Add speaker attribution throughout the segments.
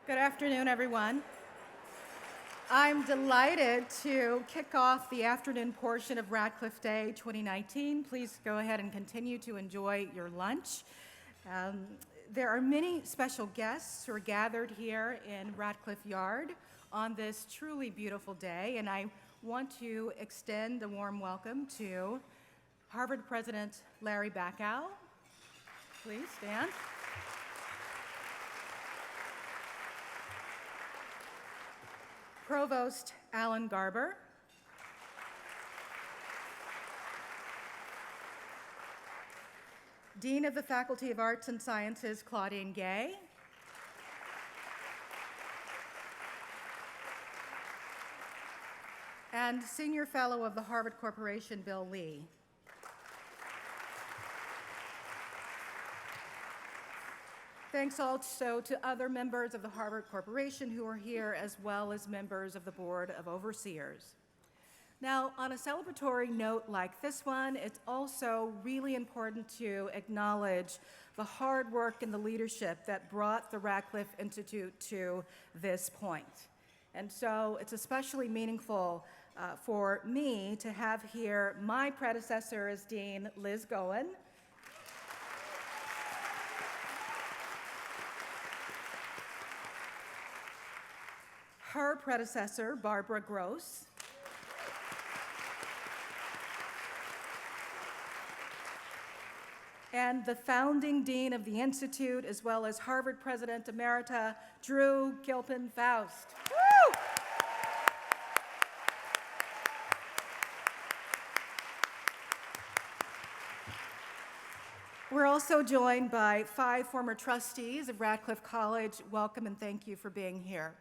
Speaker 1: Good afternoon, everyone. I'm delighted to kick off the afternoon portion of Radcliffe Day 2019. Please go ahead and continue to enjoy your lunch. There are many special guests who are gathered here in Radcliffe Yard on this truly beautiful day, and I want to extend a warm welcome to Harvard President Larry Bacow. Please stand. Provost Alan Garber. Dean of the Faculty of Arts and Sciences, Claudine Gay. And Senior Fellow of the Harvard Corporation, Bill Lee. Thanks also to other members of the Harvard Corporation who are here, as well as members of the Board of Overseers. Now, on a celebratory note like this one, it's also really important to acknowledge the hard work and the leadership that brought the Radcliffe Institute to this point. And so it's especially meaningful for me to have here my predecessor as Dean, Liz Goen, her predecessor, Barbara Gross, and the founding dean of the Institute, as well as Harvard President Emerita, Drew Gilpin-Faust. Woo! We're also joined by 5 former trustees of Radcliffe College. Welcome and thank you for being here.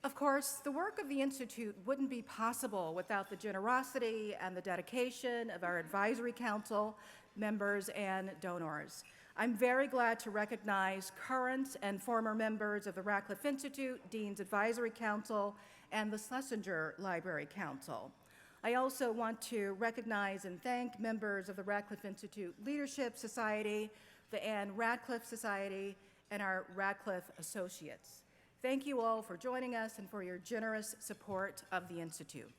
Speaker 1: Of course, the work of the Institute wouldn't be possible without the generosity and the dedication of our advisory council members and donors. I'm very glad to recognize current and former members of the Radcliffe Institute, Dean's Advisory Council, and the Schlesinger Library Council. I also want to recognize and thank members of the Radcliffe Institute Leadership Society, the Anne Radcliffe Society, and our Radcliffe Associates. Thank you all for joining us and for your generous support of the Institute.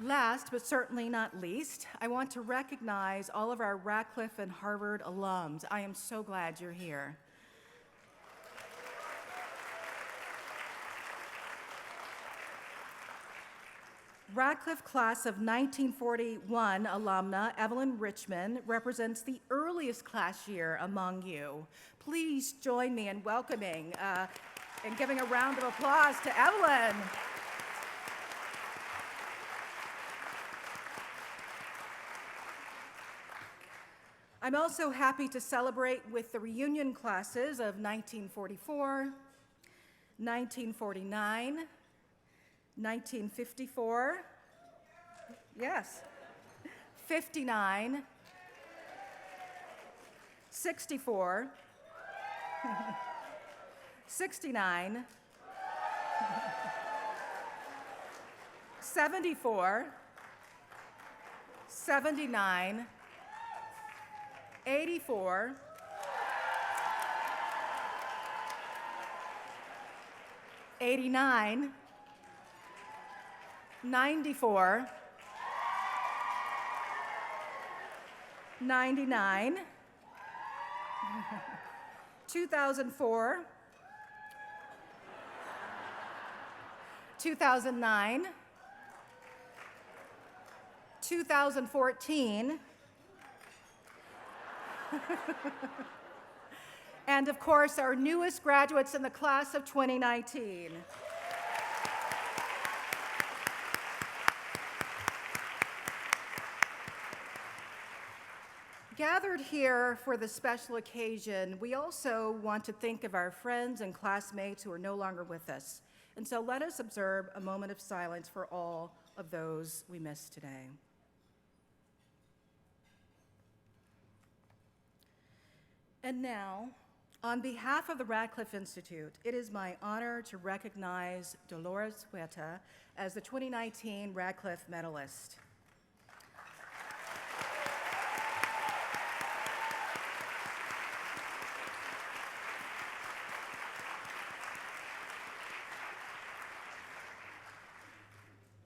Speaker 1: Last, but certainly not least, I want to recognize all of our Radcliffe and Harvard alums. I am so glad you're here. Radcliffe class of 1941 alumna Evelyn Richmond represents the earliest class year among you. Please join me in welcoming and giving a round of applause to Evelyn. I'm also happy to celebrate with the reunion classes of 1944, 1949, 1954, yes, 59, 64, 69, 74, 79, 84, 89, 94, 99, 2004, 2009, 2014, and of course, our newest graduates in the class of 2019. Gathered here for this special occasion, we also want to think of our friends and classmates who are no longer with us. And so let us observe a moment of silence for all of those we miss today. And now, on behalf of the Radcliffe Institute, it is my honor to recognize Dolores Huerta as the 2019 Radcliffe Medalist.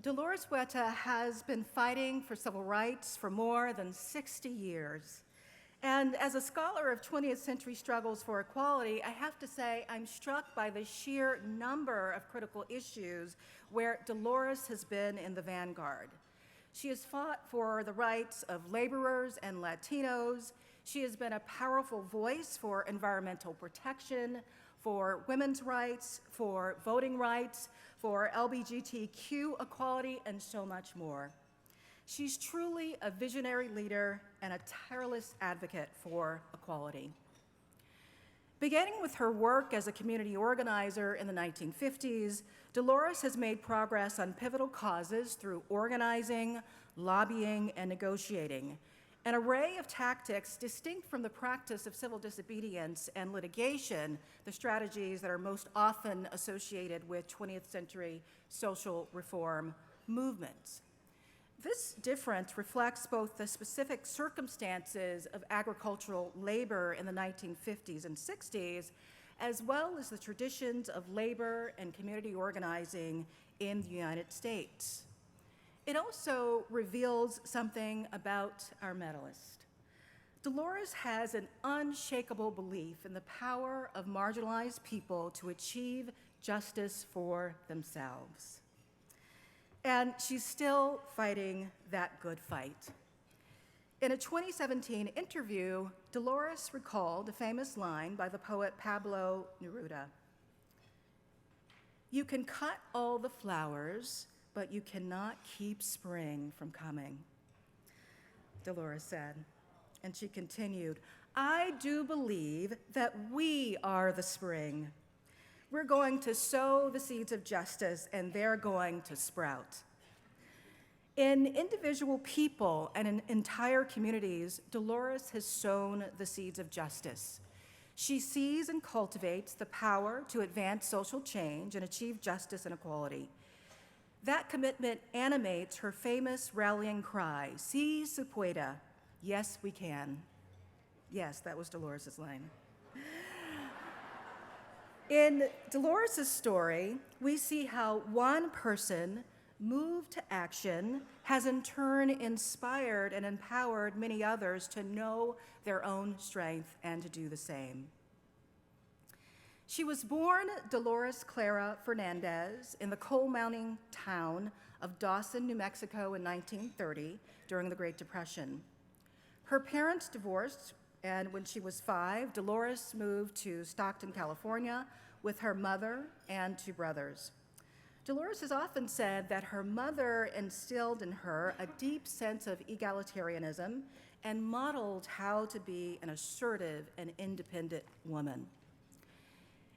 Speaker 1: Dolores Huerta has been fighting for civil rights for more than 60 years. And as a scholar of 20th century struggles for equality, I have to say I'm struck by the sheer number of critical issues where Dolores has been in the vanguard. She has fought for the rights of laborers and Latinos. She has been a powerful voice for environmental protection, for women's rights, for voting rights, for LGBTQ equality, and so much more. She's truly a visionary leader and a tireless advocate for equality. Beginning with her work as a community organizer in the 1950s, Dolores has made progress on pivotal causes through organizing, lobbying, and negotiating, an array of tactics distinct from the practice of civil disobedience and litigation, the strategies that are most often associated with 20th century social reform movements. This difference reflects both the specific circumstances of agricultural labor in the 1950s and 60s, as well as the traditions of labor and community organizing in the United States. It also reveals something about our medalist. Dolores has an unshakable belief in the power of marginalized people to achieve justice for themselves. And she's still fighting that good fight. In a 2017 interview, Dolores recalled a famous line by the poet Pablo Neruda. "You can cut all the flowers, but you cannot keep spring from coming," Dolores said. And she continued, "I do believe that we are the spring. We're going to sow the seeds of justice, and they're going to sprout." In individual people and in entire communities, Dolores has sown the seeds of justice. She sees and cultivates the power to advance social change and achieve justice and equality. That commitment animates her famous rallying cry, "Si se puede," yes, we can. Yes, that was Dolores' line. In Dolores' story, we see how one person moved to action has in turn inspired and empowered many others to know their own strength and to do the same. She was born Dolores Clara Fernandez in the coal mining town of Dawson, New Mexico in 1930 during the Great Depression. Her parents divorced, and when she was 5, Dolores moved to Stockton, California with her mother and 2 brothers. Dolores has often said that her mother instilled in her a deep sense of egalitarianism and modeled how to be an assertive and independent woman.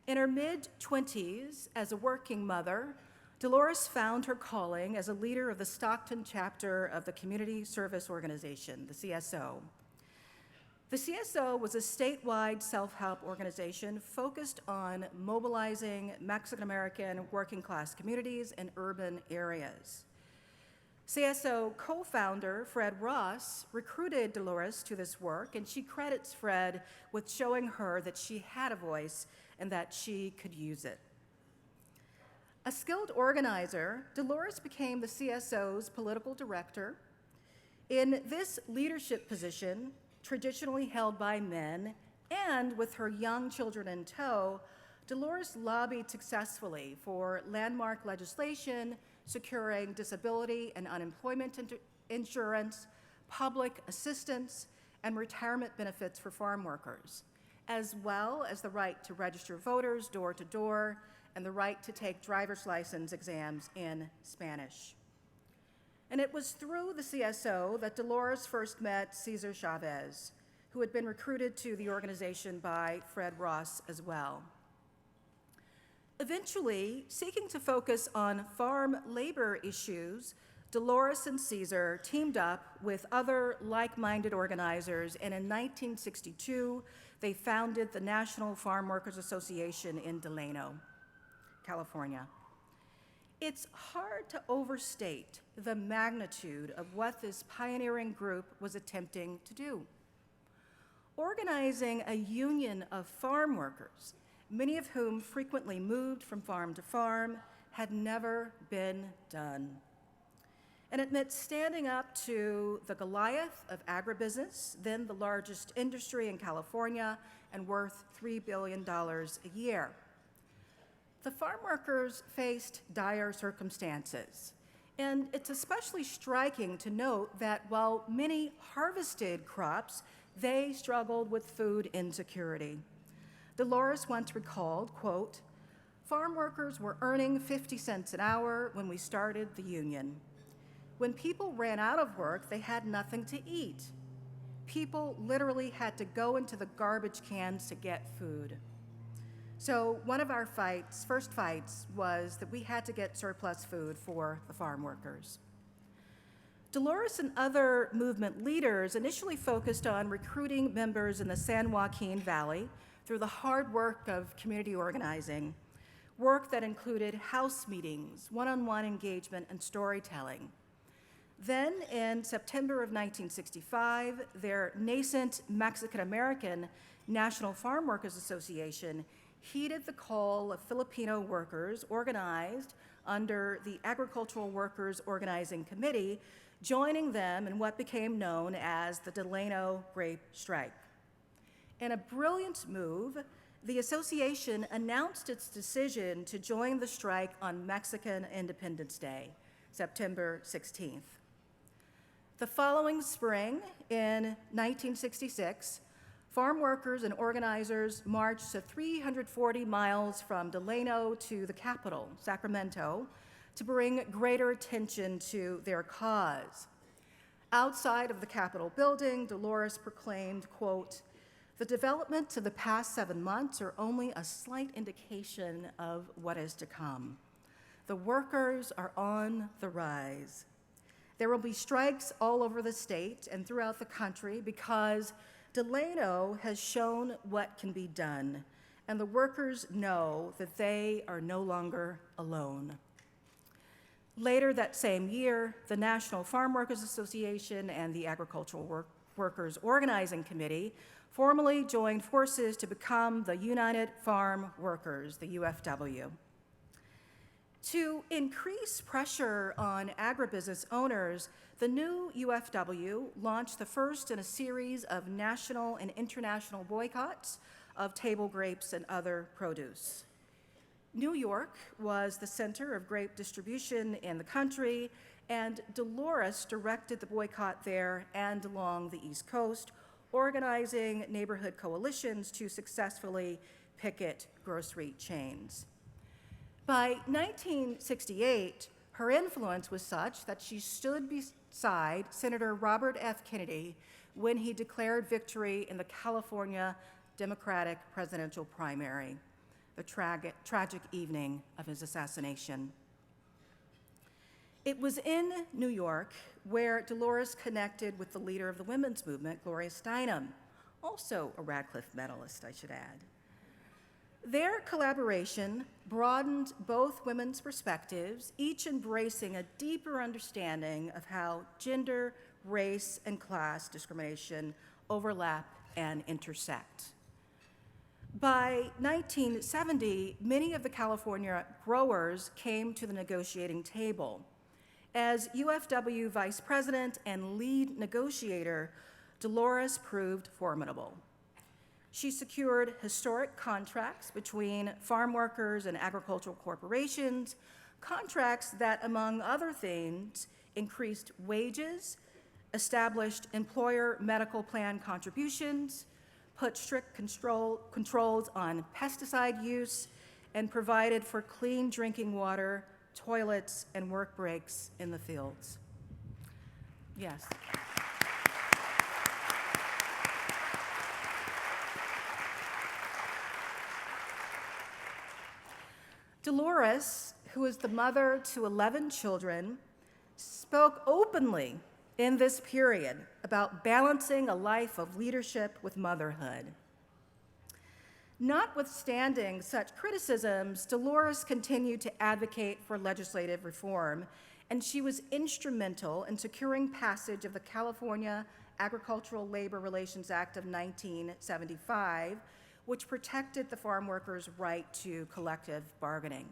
Speaker 1: In her mid-20s, as a working mother, Dolores found her calling as a leader of the Stockton chapter of the Community Service Organization, the CSO. The CSO was a statewide self-help organization focused on mobilizing Mexican-American working-class communities in urban areas. CSO co-founder Fred Ross recruited Dolores to this work, and she credits Fred with showing her that she had a voice and that she could use it. A skilled organizer, Dolores became the CSO's political director. In this leadership position, traditionally held by men, and with her young children in tow, Dolores lobbied successfully for landmark legislation securing disability and unemployment insurance, public assistance, and retirement benefits for farm workers, as well as the right to register voters door to door and the right to take driver's license exams in Spanish. And it was through the CSO that Dolores first met Cesar Chavez, who had been recruited to the organization by Fred Ross as well. Eventually, seeking to focus on farm labor issues, Dolores and Cesar teamed up with other like-minded organizers, and in 1962, they founded the National Farm Workers Association in Delano, California. It's hard to overstate the magnitude of what this pioneering group was attempting to do. Organizing a union of farm workers, many of whom frequently moved from farm to farm, had never been done. and it meant standing up to the Goliath of agribusiness, then the largest industry in California and worth $3 billion a year. The farm workers faced dire circumstances, and it's especially striking to note that while many harvested crops, they struggled with food insecurity. Dolores once recalled, quote, "Farm workers were earning 50 cents an hour when we started the union. When people ran out of work, they had nothing to eat. People literally had to go into the garbage cans to get food." So one of our first fights, was that we had to get surplus food for the farm workers. Dolores and other movement leaders initially focused on recruiting members in the San Joaquin Valley through the hard work of community organizing, work that included house meetings, one-on-one engagement, and storytelling. Then, in September of 1965, their nascent Mexican-American National Farm Workers Association heeded the call of Filipino workers organized under the Agricultural Workers Organizing Committee, joining them in what became known as the Delano Grape Strike. In a brilliant move, the association announced its decision to join the strike on Mexican Independence Day, September 16th. The following spring, in 1966, farm workers and organizers marched to 340 miles from Delano to the capital, Sacramento, to bring greater attention to their cause. Outside of the Capitol building, Dolores proclaimed, quote, "The developments of the past 7 months are only a slight indication of what is to come. The workers are on the rise. There will be strikes all over the state and throughout the country because Delano has shown what can be done, and the workers know that they are no longer alone." Later that same year, the National Farm Workers Association and the Agricultural Workers Organizing Committee formally joined forces to become the United Farm Workers, the UFW. To increase pressure on agribusiness owners, the new UFW launched the first in a series of national and international boycotts of table grapes and other produce. New York was the center of grape distribution in the country, and Dolores directed the boycott there and along the East Coast, organizing neighborhood coalitions to successfully picket grocery chains. By 1968, her influence was such that she stood beside Senator Robert F. Kennedy when he declared victory in the California Democratic presidential primary, the tragic evening of his assassination. It was in New York where Dolores connected with the leader of the women's movement, Gloria Steinem, also a Radcliffe Medalist, I should add. Their collaboration broadened both women's perspectives, each embracing a deeper understanding of how gender, race, and class discrimination overlap and intersect. By 1970, many of the California growers came to the negotiating table. As UFW vice president and lead negotiator, Dolores proved formidable. She secured historic contracts between farm workers and agricultural corporations, contracts that, among other things, increased wages, established employer medical plan contributions, put strict controls on pesticide use, and provided for clean drinking water, toilets, and work breaks in the fields. Yes. Dolores, who is the mother to 11 children, spoke openly in this period about balancing a life of leadership with motherhood. Notwithstanding such criticisms, Dolores continued to advocate for legislative reform, and she was instrumental in securing passage of the California Agricultural Labor Relations Act of 1975, which protected the farm workers' right to collective bargaining.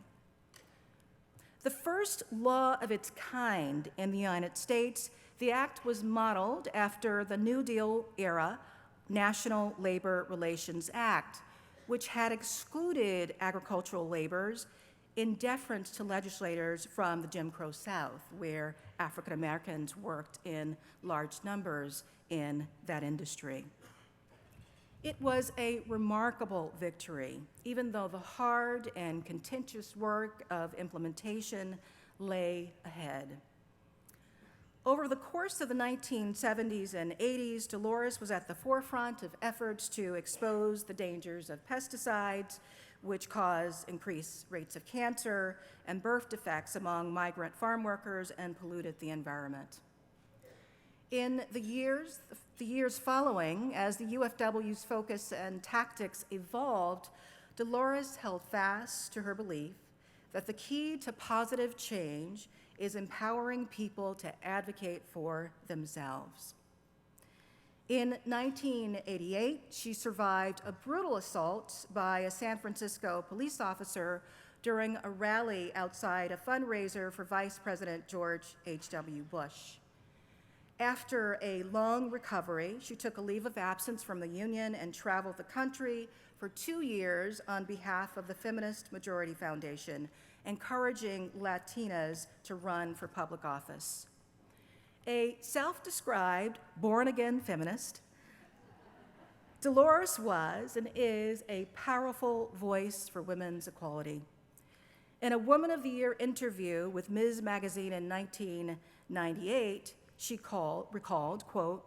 Speaker 1: The first law of its kind in the United States, the act was modeled after the New Deal era National Labor Relations Act, which had excluded agricultural laborers in deference to legislators from the Jim Crow South, where African Americans worked in large numbers in that industry. It was a remarkable victory, even though the hard and contentious work of implementation lay ahead. Over the course of the 1970s and 80s, Dolores was at the forefront of efforts to expose the dangers of pesticides, which cause increased rates of cancer and birth defects among migrant farm workers and polluted the environment. In the years following, as the UFW's focus and tactics evolved, Dolores held fast to her belief that the key to positive change is empowering people to advocate for themselves. In 1988, she survived a brutal assault by a San Francisco police officer during a rally outside a fundraiser for Vice President George H.W. Bush. After a long recovery, she took a leave of absence from the union and traveled the country for 2 years on behalf of the Feminist Majority Foundation, encouraging Latinas to run for public office. A self-described born-again feminist, Dolores was and is a powerful voice for women's equality. In a Woman of the Year interview with Ms. Magazine in 1998, she recalled, quote,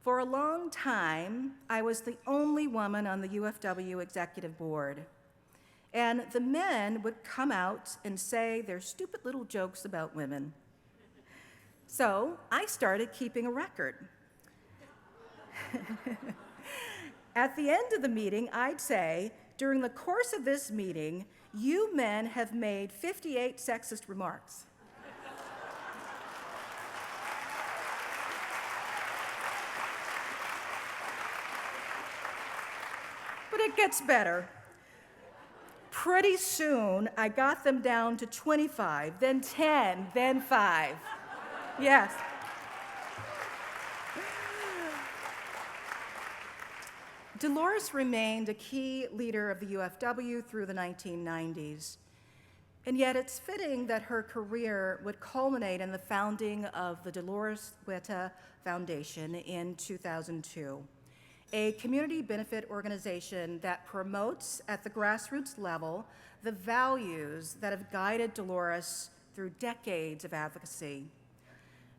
Speaker 1: "For a long time, I was the only woman on the UFW executive board. And the men would come out and say their stupid little jokes about women. So I started keeping a record. At the end of the meeting, I'd say, during the course of this meeting, you men have made 58 sexist remarks. But it gets better. Pretty soon, I got them down to 25, then 10, then 5. Yes. Dolores remained a key leader of the UFW through the 1990s. And yet it's fitting that her career would culminate in the founding of the Dolores Huerta Foundation in 2002. A community benefit organization that promotes at the grassroots level the values that have guided Dolores through decades of advocacy.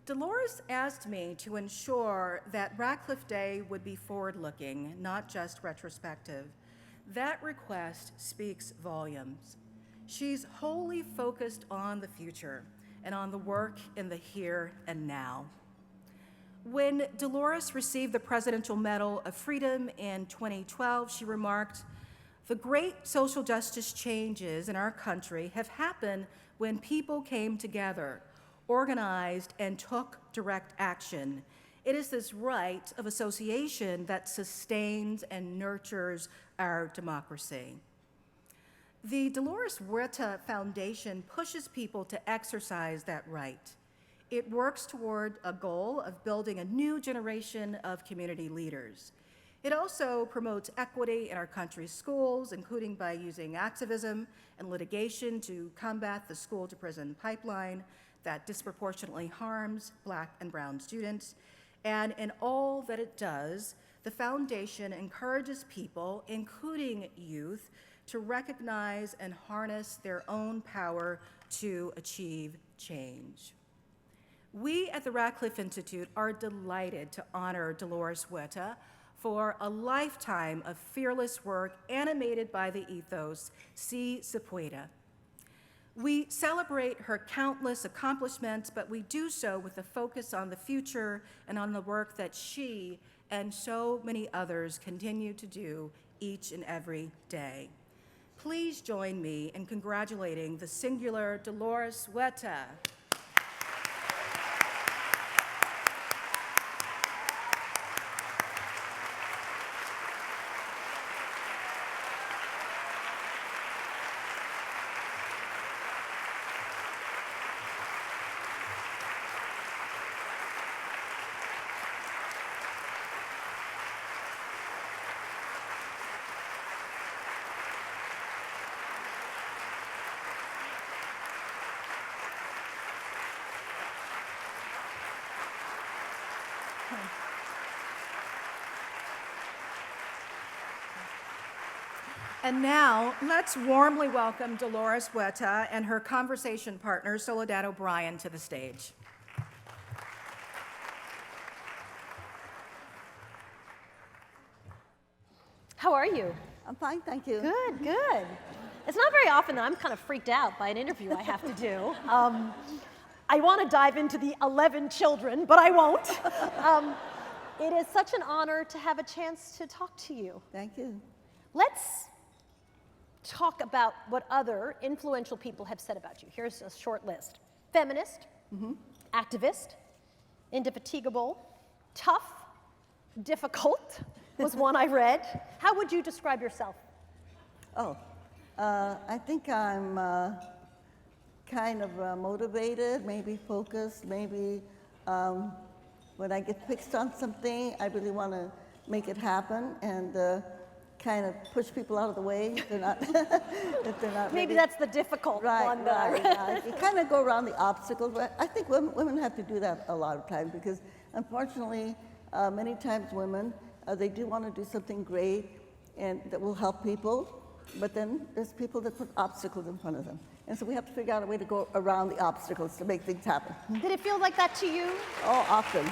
Speaker 1: Dolores asked me to ensure that Radcliffe Day would be forward-looking, not just retrospective. That request speaks volumes. She's wholly focused on the future and on the work in the here and now. When Dolores received the Presidential Medal of Freedom in 2012, she remarked, "The great social justice changes in our country have happened when people came together, organized, and took direct action. It is this right of association that sustains and nurtures our democracy." The Dolores Huerta Foundation pushes people to exercise that right. It works toward a goal of building a new generation of community leaders. It also promotes equity in our country's schools, including by using activism and litigation to combat the school-to-prison pipeline that disproportionately harms Black and brown students. And in all that it does, the foundation encourages people, including youth, to recognize and harness their own power to achieve change. We at the Radcliffe Institute are delighted to honor Dolores Huerta for a lifetime of fearless work animated by the ethos, Si se puede. We celebrate her countless accomplishments, but we do so with a focus on the future and on the work that she and so many others continue to do each and every day. Please join me in congratulating the singular Dolores Huerta. And now, let's warmly welcome Dolores Huerta and her conversation partner, Soledad O'Brien, to the stage.
Speaker 2: How are you?
Speaker 3: I'm fine, thank you.
Speaker 2: Good, good. It's not very often that I'm kind of freaked out by an interview I have to do. I want to dive into the 11 children, but I won't. It is such an honor to have a chance to talk to you.
Speaker 3: Thank you.
Speaker 2: Let's talk about what other influential people have said about you. Here's a short list. Feminist, activist, indefatigable, tough, difficult was one I read. How would you describe yourself?
Speaker 3: Oh, I think I'm kind of motivated, maybe focused, maybe when I get fixed on something, I really want to make it happen and kind of push people out of the way if they're not, if they're not
Speaker 2: Maybe
Speaker 3: ready.
Speaker 2: that's the difficult one.
Speaker 3: Right. You kind of go around the obstacles, but I think women have to do that a lot of times because unfortunately, many times women, they do want to do something great and that will help people, but then there's people that put obstacles in front of them. And so we have to figure out a way to go around the obstacles to make things happen.
Speaker 2: Did it feel like that to you?
Speaker 3: Oh, often.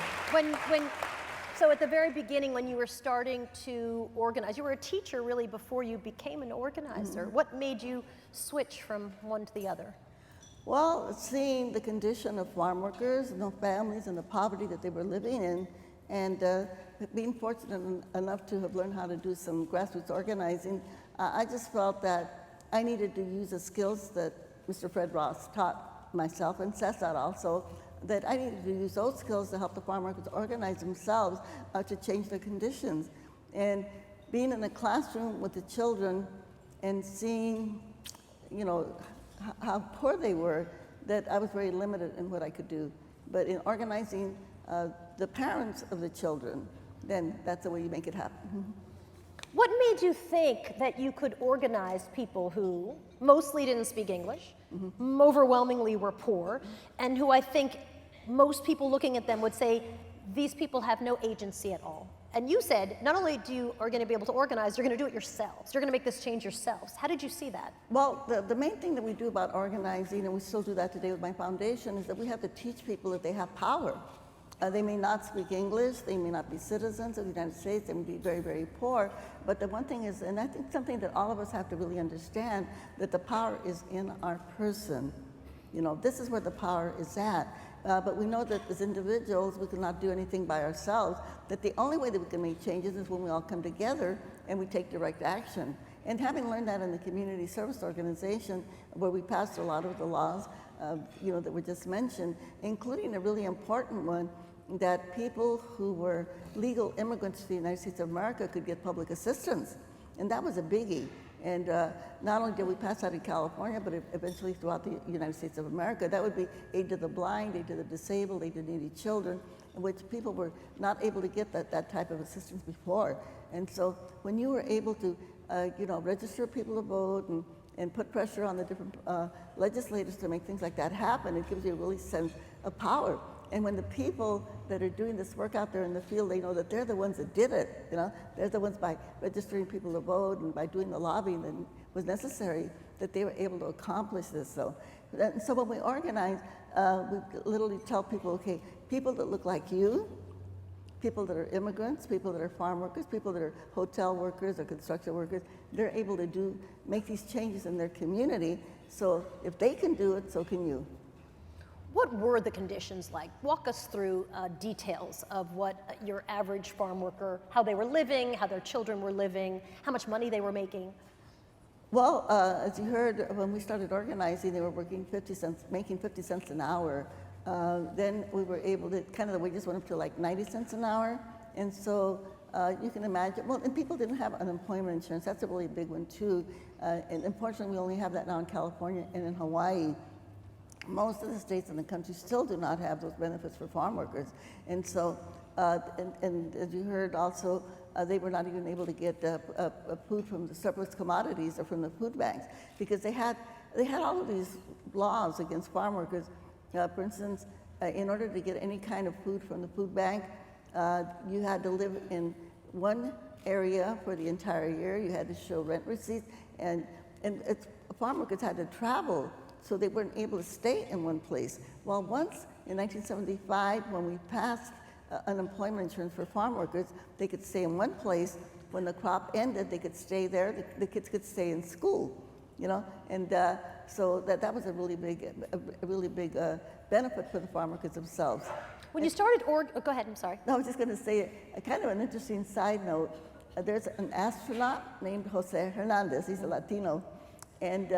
Speaker 2: So at the very beginning, when you were starting to organize, you were a teacher really before you became an organizer. What made you switch from one to the other?
Speaker 3: Well, seeing the condition of farm workers and the families and the poverty that they were living in, and being fortunate enough to have learned how to do some grassroots organizing, I just felt that I needed to use the skills that Mr. Fred Ross taught myself and Cesar also, that I needed to use those skills to help the farm workers organize themselves to change their conditions. And being in the classroom with the children and seeing, you know, how poor they were, that I was very limited in what I could do. But in organizing the parents of the children, then that's the way you make it happen.
Speaker 2: What made you think that you could organize people who mostly didn't speak English, overwhelmingly were poor, and who I think most people looking at them would say, these people have no agency at all? And you said, not only are going to be able to organize, you're going to do it yourselves. You're going to make this change yourselves. How did you see that?
Speaker 3: Well, the main thing that we do about organizing, and we still do that today with my foundation, is that we have to teach people that they have power. They may not speak English, they may not be citizens of the United States, they may be very, very poor, but the one thing is, and I think something that all of us have to really understand, that the power is in our person. You know, this is where the power is at. But we know that as individuals, we cannot do anything by ourselves, that the only way that we can make changes is when we all come together and we take direct action. And having learned that in the community service organization, where we passed a lot of the laws, you know, that were just mentioned, including a really important one, that people who were legal immigrants to the United States of America could get public assistance. And that was a biggie. And not only did we pass that in California, but eventually throughout the United States of America. That would be aid to the blind, aid to the disabled, aid to needy children, in which people were not able to get that type of assistance before. And so when you were able to, you know, register people to vote and put pressure on the different legislators to make things like that happen, it gives you a really sense of power. And when the people that are doing this work out there in the field, they know that they're the ones that did it, you know? They're the ones by registering people to vote and by doing the lobbying that was necessary, that they were able to accomplish this. So when we organize, we literally tell people, okay, people that look like you, people that are immigrants, people that are farm workers, people that are hotel workers or construction workers, they're able to make these changes in their community. So if they can do it, so can you.
Speaker 2: What were the conditions like? Walk us through details of what your average farm worker, how they were living, how their children were living, how much money they were making.
Speaker 3: Well, as you heard, when we started organizing, they were making 50 cents an hour. Then we were able to, the wages went up to like 90 cents an hour. And so you can imagine, well, and people didn't have unemployment insurance. That's a really big one too. And unfortunately, we only have that now in California and in Hawaii. Most of the states in the country still do not have those benefits for farm workers. And so, and as you heard also, they were not even able to get food from the surplus commodities or from the food banks because they had all of these laws against farm workers. For instance, in order to get any kind of food from the food bank, you had to live in one area for the entire year. You had to show rent receipts, and farm workers had to travel, so they weren't able to stay in one place. Well, once in 1975, when we passed unemployment insurance for farm workers, they could stay in one place. When the crop ended, they could stay there. The kids could stay in school, you know, and so that was a really big benefit for the farm workers themselves.
Speaker 2: When you started oh, go ahead, I'm sorry.
Speaker 3: No, I was just going to say a kind of an interesting side note. There's an astronaut named Jose Hernandez. He's a Latino, and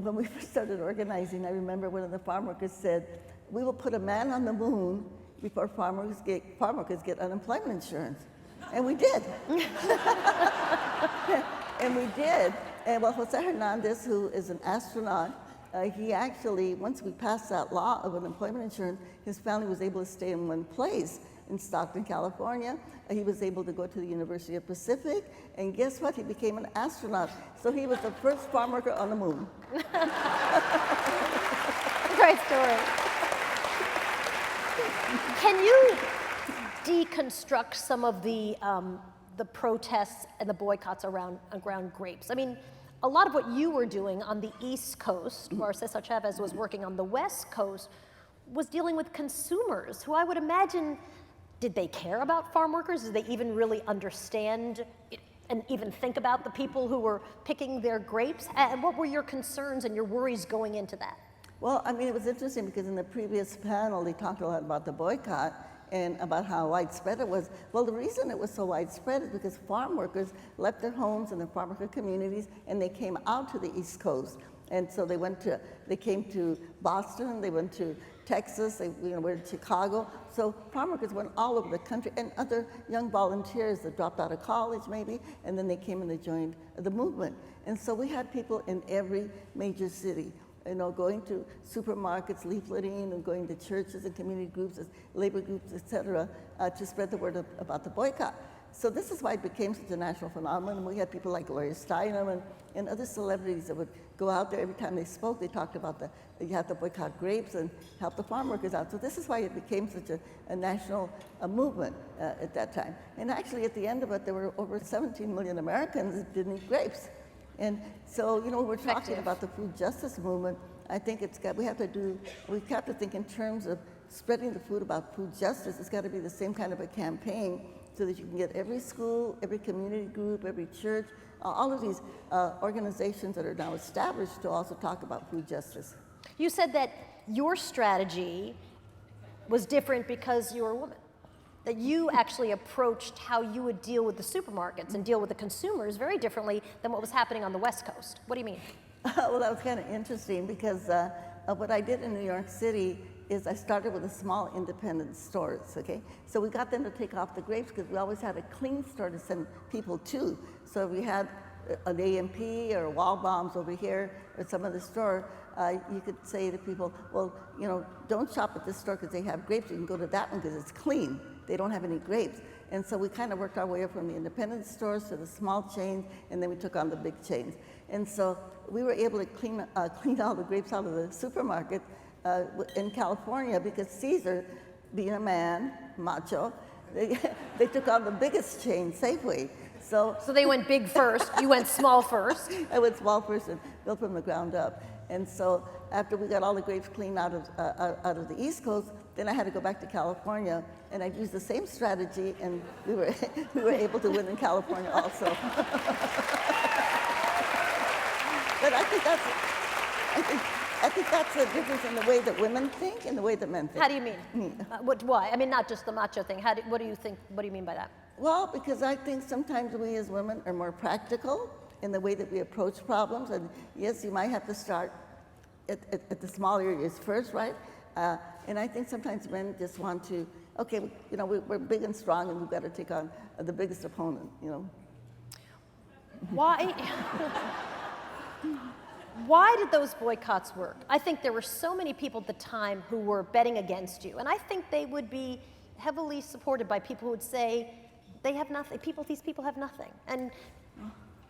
Speaker 3: when we first started organizing, I remember one of the farm workers said, "We will put a man on the moon before farm workers get unemployment insurance." And we did. And we did. And well, Jose Hernandez, who is an astronaut, he actually, once we passed that law of unemployment insurance, his family was able to stay in one place in Stockton, California. He was able to go to the University of Pacific, and guess what? He became an astronaut. So he was the first farm worker on the moon.
Speaker 2: Great story. Can you deconstruct some of the protests and the boycotts around grapes? I mean, a lot of what you were doing on the East Coast, where Cesar Chavez was working on the West Coast, was dealing with consumers who I would imagine, did they care about farm workers? Did they even really understand it, and even think about the people who were picking their grapes? And what were your concerns and your worries going into that?
Speaker 3: Well, I mean, it was interesting because in the previous panel, they talked a lot about the boycott and about how widespread it was. Well, the reason it was so widespread is because farm workers left their homes in the farm worker communities and they came out to the East Coast. And so they came to Boston, they went to Texas, they went to Chicago. So farm workers went all over the country, and other young volunteers that dropped out of college maybe, and then they came and they joined the movement. And so we had people in every major city, going to supermarkets, leafleting, and going to churches and community groups, labor groups, et cetera, to spread the word about the boycott. So this is why it became such a national phenomenon. We had people like Gloria Steinem and other celebrities that would go out there. Every time they spoke, they talked about you have to boycott grapes and help the farm workers out. So this is why it became such a national movement at that time. And actually, at the end of it, there were over 17 million Americans that didn't eat grapes. And so, we're talking about the food justice movement. I think we have to think in terms of spreading the food about food justice. It's got to be the same kind of a campaign so that you can get every school, every community group, every church, all of these organizations that are now established to also talk about food justice.
Speaker 2: You said that your strategy was different because you were a woman, that you actually approached how you would deal with the supermarkets and deal with the consumers very differently than what was happening on the West Coast. What do you mean?
Speaker 3: Well, that was kind of interesting because what I did in New York City is I started with a small independent stores, okay? So we got them to take off the grapes because we always had a clean store to send people to. So if we had an AMP or Waldbaum's over here or some other store, you could say to people, well, don't shop at this store because they have grapes. You can go to that one because it's clean. They don't have any grapes. And so we kind of worked our way up from the independent stores to the small chains, and then we took on the big chains. And so we were able to clean all the grapes out of the supermarket in California because Caesar, being a man, macho, they took on the biggest chain, Safeway. So
Speaker 2: they went big first, you went small first.
Speaker 3: I went small first and built from the ground up. And so after we got all the grapes cleaned out of the East Coast, then I had to go back to California, and I used the same strategy, and we were able to win in California also. But I think that's the difference in the way that women think and the way that men think.
Speaker 2: How do you mean? Why? I mean, not just the macho thing. What do you think? What do you mean by that?
Speaker 3: Well, because I think sometimes we as women are more practical in the way that we approach problems. And yes, you might have to start at the small areas first, right? And I think sometimes men just want to, okay, we're big and strong, and we've got to take on the biggest opponent,
Speaker 2: Why? Why did those boycotts work? I think there were so many people at the time who were betting against you, and I think they would be heavily supported by people who would say they have nothing. These people have nothing. And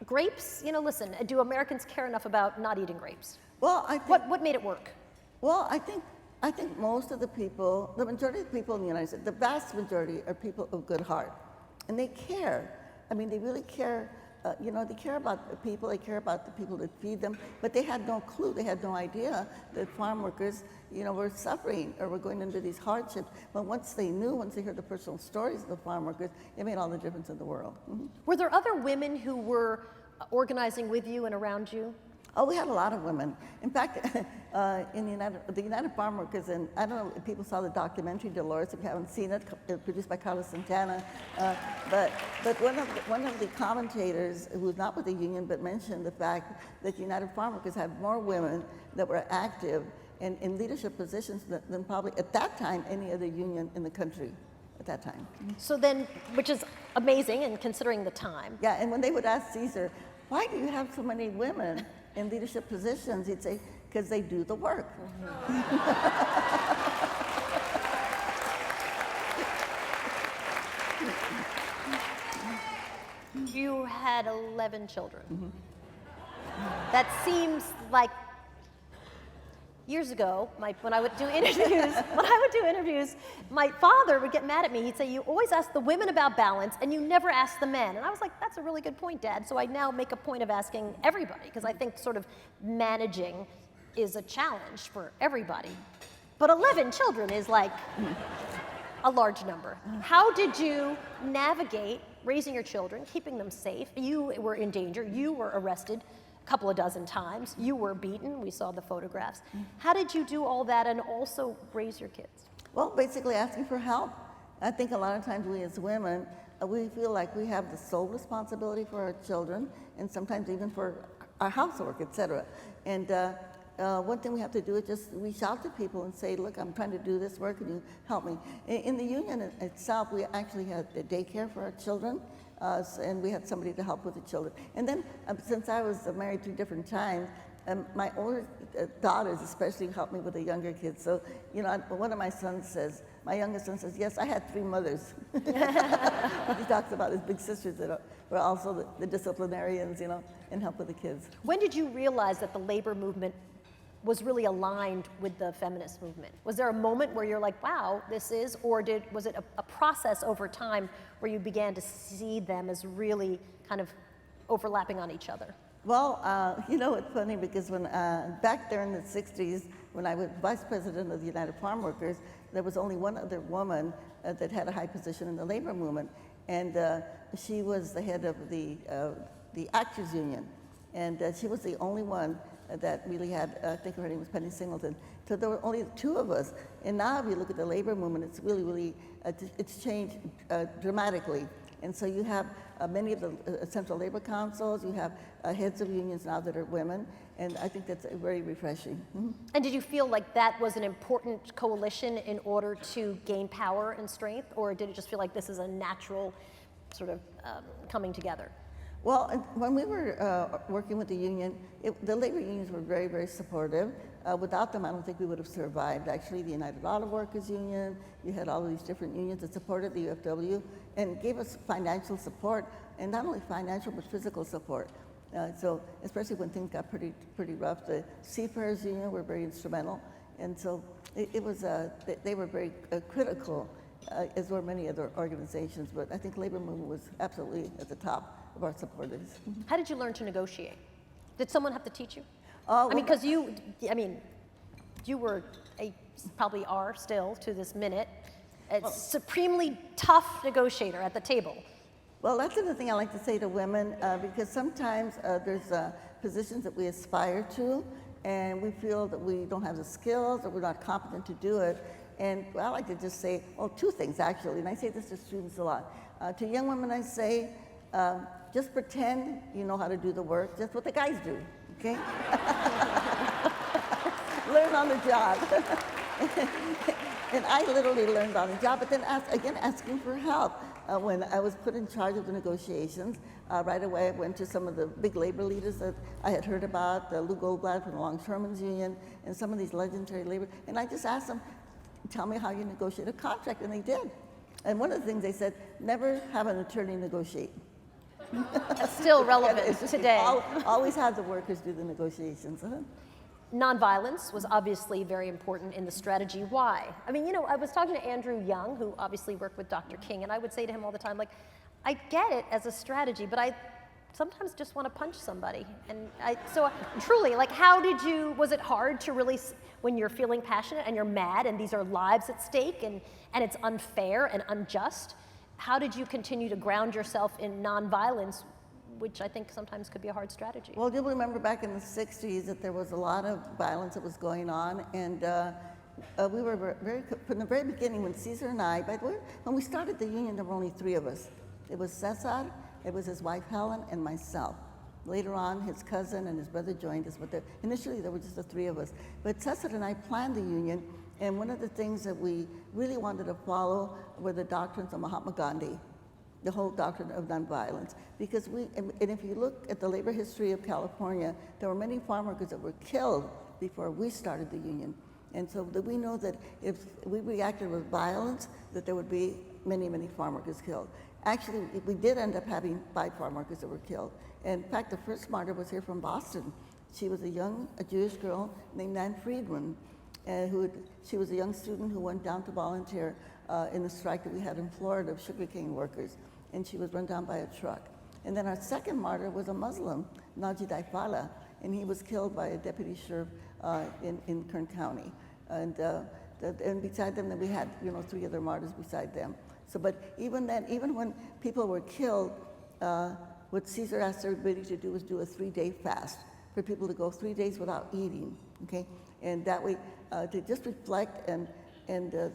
Speaker 2: grapes, listen, do Americans care enough about not eating grapes?
Speaker 3: Well,
Speaker 2: what made it work?
Speaker 3: Well, I think most of the people, the majority of the people in the United States, the vast majority are people of good heart. and they care. I mean, they really care. You know, they care about the people, they care about the people that feed them, but they had no clue, they had no idea that farm workers, you know, were suffering or were going into these hardships. But once they knew, once they heard the personal stories of the farm workers, it made all the difference in the world. Mm-hmm.
Speaker 2: Were there other women who were organizing with you and around you?
Speaker 3: Oh, we had a lot of women. In fact, in the United Farm Workers, and I don't know if people saw the documentary Dolores, if you haven't seen it, produced by Carlos Santana, but one of the commentators, who was not with the union, but mentioned the fact that United Farm Workers had more women that were active and in leadership positions than probably at that time any other union in the country at that time.
Speaker 2: So then, which is amazing, and considering the time.
Speaker 3: Yeah, and when they would ask Caesar, why do you have so many women in leadership positions, he'd say, because they do the work.
Speaker 2: You had 11 children. That seems like years ago, when I would do interviews, my father would get mad at me. He'd say, you always ask the women about balance and you never ask the men. And I was like, that's a really good point, Dad. So I now make a point of asking everybody, because I think sort of managing is a challenge for everybody. But 11 children is like a large number. How did you navigate raising your children, keeping them safe? You were in danger, you were arrested couple of dozen times. You were beaten. We saw the photographs. How did you do all that and also raise your kids?
Speaker 3: Well, basically asking for help. I think a lot of times we as women, we feel like we have the sole responsibility for our children and sometimes even for our housework, etc. And one thing we have to do is just reach out to people and say, look, I'm trying to do this work, can you help me? In the union itself, we actually had the daycare for our children. And we had somebody to help with the children. And then, since I was married 3 different times, my older daughters especially helped me with the younger kids. So, you know, one of my sons says, my youngest son says, yes, I had 3 mothers. He talks about his big sisters that were also the disciplinarians, you know, and help with the kids.
Speaker 2: When did you realize that the labor movement was really aligned with the feminist movement? Was there a moment where you're like, wow, this is, or was it a process over time where you began to see them as really kind of overlapping on each other?
Speaker 3: Well, you know, it's funny because when back there in the 60s, when I was vice president of the United Farm Workers, there was only one other woman that had a high position in the labor movement, and she was the head of the Actors Union, and she was the only one that really had, I think her name was Penny Singleton. So there were only 2 of us. And now if you look at the labor movement, it's really, it's changed dramatically. And so you have many of the central labor councils, you have heads of unions now that are women, and I think that's very refreshing. Mm-hmm.
Speaker 2: And did you feel like that was an important coalition in order to gain power and strength, or did it just feel like this is a natural sort of coming together?
Speaker 3: Well, when we were working with the union, the labor unions were very, very supportive. Without them, I don't think we would have survived. Actually, the United Auto Workers Union, you had all of these different unions that supported the UFW and gave us financial support, and not only financial, but physical support. So, especially when things got pretty rough, the Seafarers Union were very instrumental, and so it was, they were very critical, as were many other organizations, but I think labor movement was absolutely at the top of our supporters.
Speaker 2: How did you learn to negotiate? Did someone have to teach you?
Speaker 3: Well,
Speaker 2: I mean, because you were probably are still to this minute, a supremely tough negotiator at the table.
Speaker 3: Well, that's another thing I like to say to women, because sometimes there's positions that we aspire to, and we feel that we don't have the skills or we're not competent to do it. And I like to just say, 2 things actually, and I say this to students a lot. To young women, I say, just pretend you know how to do the work, just what the guys do, okay? Learn on the job. And I literally learned on the job, but then asking for help. When I was put in charge of the negotiations, right away I went to some of the big labor leaders that I had heard about, Lou Goldblatt from the Longshoremen's Union, and some of these legendary labor, and I just asked them, tell me how you negotiate a contract, and they did. And one of the things they said, never have an attorney negotiate.
Speaker 2: That's still relevant today.
Speaker 3: Always have the workers do the negotiations.
Speaker 2: Nonviolence was obviously very important in the strategy. Why? I mean, you know, I was talking to Andrew Young, who obviously worked with Dr. King, and I would say to him all the time, like, I get it as a strategy, but I sometimes just want to punch somebody. And so truly, like, was it hard to really, when you're feeling passionate and you're mad and these are lives at stake and it's unfair and unjust, how did you continue to ground yourself in nonviolence, which I think sometimes could be a hard strategy?
Speaker 3: Well, you'll remember back in the 60s that there was a lot of violence that was going on, and we were from the very beginning, when Cesar and I, by the way, when we started the union, there were only 3 of us. It was Cesar, it was his wife Helen, and myself. Later on, his cousin and his brother joined us, but initially there were just the 3 of us. But Cesar and I planned the union, and one of the things that we really wanted to follow were the doctrines of Mahatma Gandhi, the whole doctrine of nonviolence. Because and if you look at the labor history of California, there were many farm workers that were killed before we started the union. And so that we know that if we reacted with violence, that there would be many, many farm workers killed. Actually, we did end up having 5 farm workers that were killed. And in fact, the first martyr was here from Boston. She was a Jewish girl named Nan Friedman. She was a young student who went down to volunteer in the strike that we had in Florida of sugarcane workers, and she was run down by a truck. And then our second martyr was a Muslim, Najib Daifala, and he was killed by a deputy sheriff in Kern County. And beside them, then we had 3 other martyrs beside them. So, but even then, even when people were killed, what Cesar asked everybody to do was do a 3-day fast for people to go 3 days without eating. Okay. And that way, to just reflect and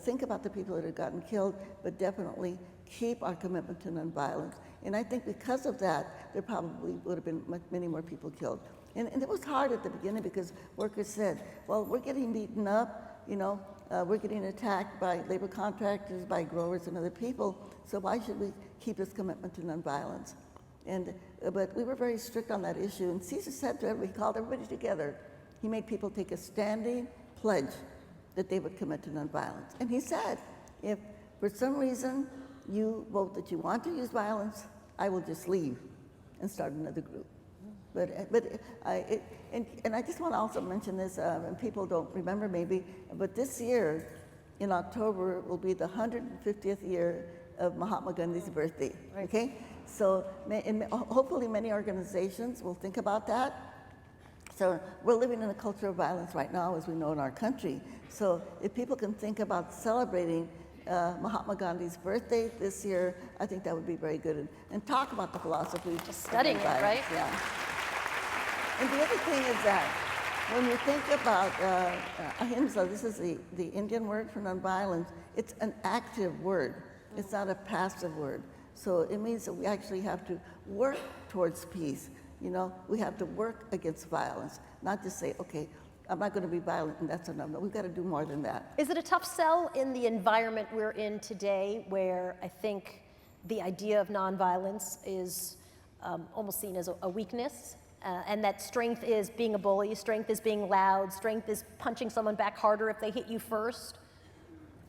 Speaker 3: think about the people that had gotten killed, but definitely keep our commitment to nonviolence. And I think because of that, there probably would have been many more people killed. And it was hard at the beginning because workers said, well, we're getting beaten up, we're getting attacked by labor contractors, by growers and other people, so why should we keep this commitment to nonviolence? But we were very strict on that issue, and Cesar said to everybody, he called everybody together. He made people take a standing pledge that they would commit to nonviolence. And he said, if for some reason you vote that you want to use violence, I will just leave and start another group. And I just want to also mention this, and people don't remember maybe, but this year in October will be the 150th year of Mahatma Gandhi's birthday. Right. Okay? So hopefully many organizations will think about that. So we're living in a culture of violence right now, as we know in our country. So if people can think about celebrating Mahatma Gandhi's birthday this year, I think that would be very good. And talk about the philosophy.
Speaker 2: Just studying it, right?
Speaker 3: Yeah. And the other thing is that when you think about ahimsa, this is the Indian word for nonviolence, it's an active word. It's not a passive word. So it means that we actually have to work towards peace. We have to work against violence, not just say, okay, I'm not going to be violent and that's enough. No, we've got to do more than that.
Speaker 2: Is it a tough sell in the environment we're in today, where I think the idea of nonviolence is almost seen as a weakness, and that strength is being a bully, strength is being loud, strength is punching someone back harder if they hit you first?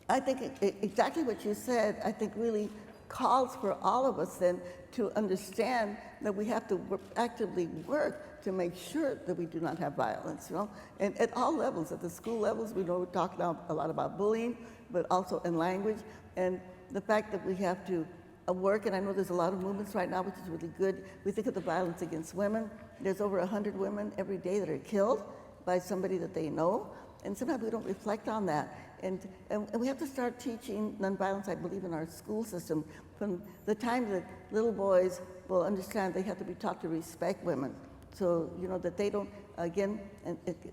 Speaker 3: I think exactly what you said, I think really calls for all of us then to understand that we have to actively work to make sure that we do not have violence, and at all levels. At the school levels, we know we talk now a lot about bullying, but also in language, and the fact that we have to work, and I know there's a lot of movements right now, which is really good. We think of the violence against women. There's over 100 women every day that are killed by somebody that they know, and sometimes we don't reflect on that. And we have to start teaching nonviolence, I believe, in our school system from the time that little boys will understand they have to be taught to respect women. So, that they don't, again,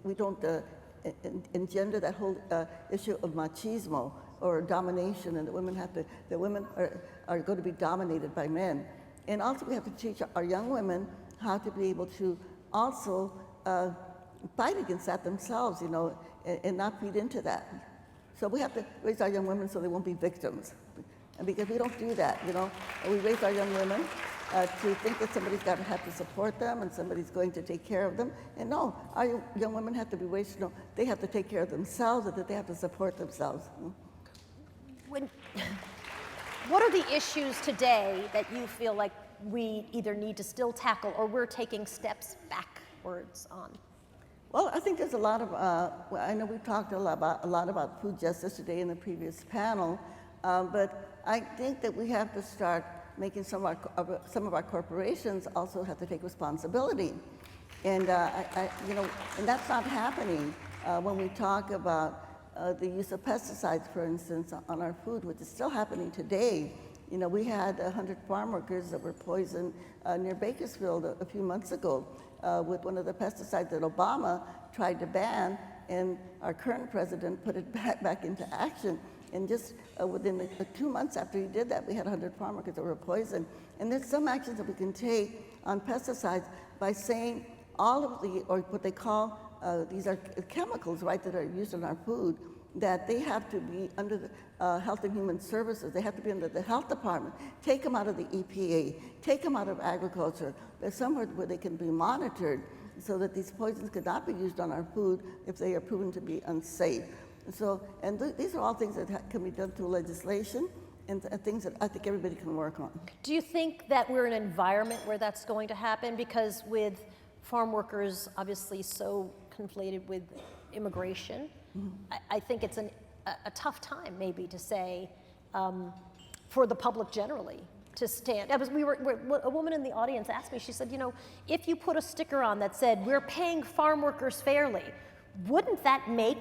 Speaker 3: we don't engender that whole issue of machismo or domination, and that women are going to be dominated by men. And also we have to teach our young women how to be able to also fight against that themselves, and not feed into that. So we have to raise our young women so they won't be victims. And because we don't do that, we raise our young women to think that somebody's got to have to support them and somebody's going to take care of them. And no, our young women have to be raised to know they have to take care of themselves and that they have to support themselves.
Speaker 2: What are the issues today that you feel like we either need to still tackle or we're taking steps backwards on?
Speaker 3: Well, I think there's a lot of, I know we've talked a lot about food justice today in the previous panel, but I think that we have to start making some of our corporations also have to take responsibility. And, and that's not happening when we talk about the use of pesticides, for instance, on our food, which is still happening today. We had 100 farm workers that were poisoned near Bakersfield a few months ago with one of the pesticides that Obama tried to ban, and our current president put it back into action. And just within 2 months after he did that, we had 100 farm workers that were poisoned. And there's some actions that we can take on pesticides by saying all of or what they call, these are chemicals, right, that are used in our food, that they have to be under the Health and Human Services. They have to be under the health department. Take them out of the EPA. Take them out of agriculture. There's somewhere where they can be monitored so that these poisons could not be used on our food if they are proven to be unsafe. So, these are all things that can be done through legislation and things that I think everybody can work on.
Speaker 2: Do you think that we're in an environment where that's going to happen? Because with farm workers obviously so conflated with immigration, I think it's a tough time maybe to say for the public generally to stand. A woman in the audience asked me, she said, if you put a sticker on that said, "We're paying farm workers fairly," wouldn't that make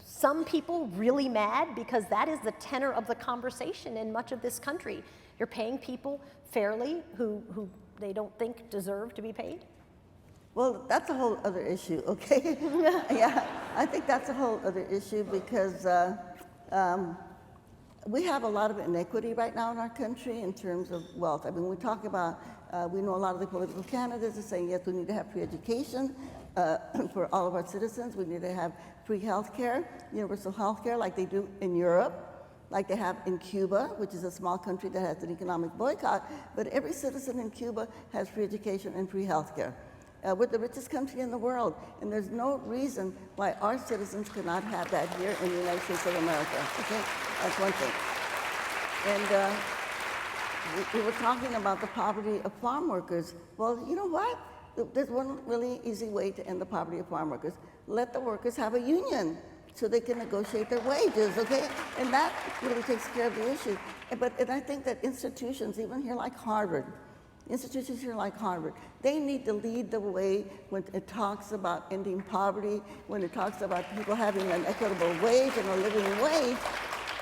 Speaker 2: some people really mad? Because that is the tenor of the conversation in much of this country. You're paying people fairly who they don't think deserve to be paid?
Speaker 3: Well, that's a whole other issue, okay? Yeah, I think that's a whole other issue because we have a lot of inequity right now in our country in terms of wealth. I mean, we talk about, we know a lot of the political candidates are saying, yes, we need to have free education for all of our citizens. We need to have free health care, universal health care like they do in Europe, like they have in Cuba, which is a small country that has an economic boycott, but every citizen in Cuba has free education and free health care. We're the richest country in the world, and there's no reason why our citizens cannot have that here in the United States of America. Okay, that's one thing. And we were talking about the poverty of farm workers. Well, you know what? There's one really easy way to end the poverty of farm workers. Let the workers have a union so they can negotiate their wages, okay? And that really takes care of the issue. And I think that institutions, even here like Harvard, institutions here like Harvard, they need to lead the way when it talks about ending poverty, when it talks about people having an equitable wage and a living wage.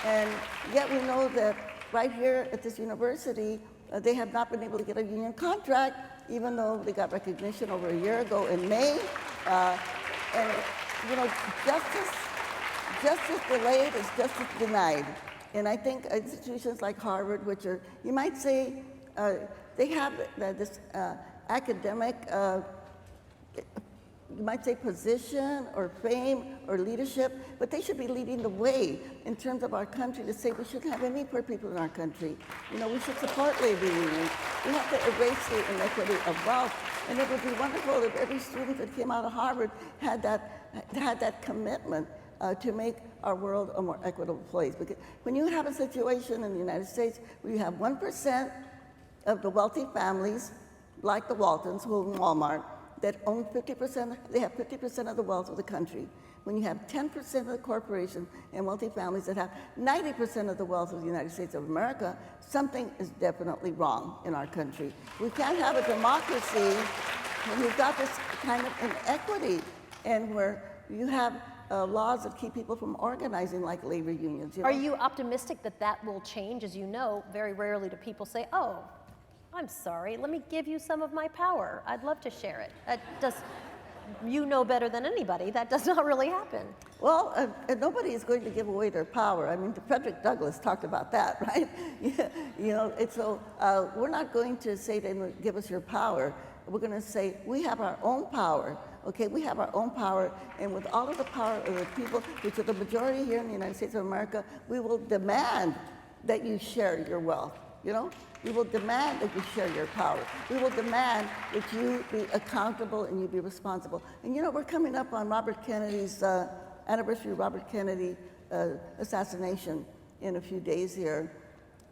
Speaker 3: And yet we know that right here at this university, they have not been able to get a union contract, even though they got recognition over a year ago in May. And justice delayed is justice denied. And I think institutions like Harvard, which are, you might say, they have this academic, you might say position or fame or leadership, but they should be leading the way in terms of our country to say we shouldn't have any poor people in our country. We should support labor unions. We have to erase the inequity of wealth. And it would be wonderful if every student that came out of Harvard had that commitment to make our world a more equitable place. Because when you have a situation in the United States where you have 1% of the wealthy families, like the Waltons, who own Walmart, that own 50%, they have 50% of the wealth of the country. When you have 10% of the corporations and wealthy families that have 90% of the wealth of the United States of America, something is definitely wrong in our country. We can't have a democracy when you've got this kind of inequity and where you have laws that keep people from organizing like labor unions.
Speaker 2: Are you optimistic that that will change? As you know, very rarely do people say, "Oh, I'm sorry, let me give you some of my power. I'd love to share it." You know better than anybody, that does not really happen.
Speaker 3: Well, nobody is going to give away their power. I mean, Frederick Douglass talked about that, right? We're not going to say to them, "Give us your power." We're going to say, we have our own power. Okay, we have our own power, and with all of the power of the people, which are the majority here in the United States of America, we will demand that you share your wealth. We will demand that you share your power. We will demand that you be accountable and you be responsible. And we're coming up on Robert Kennedy's anniversary of Robert Kennedy assassination in a few days here.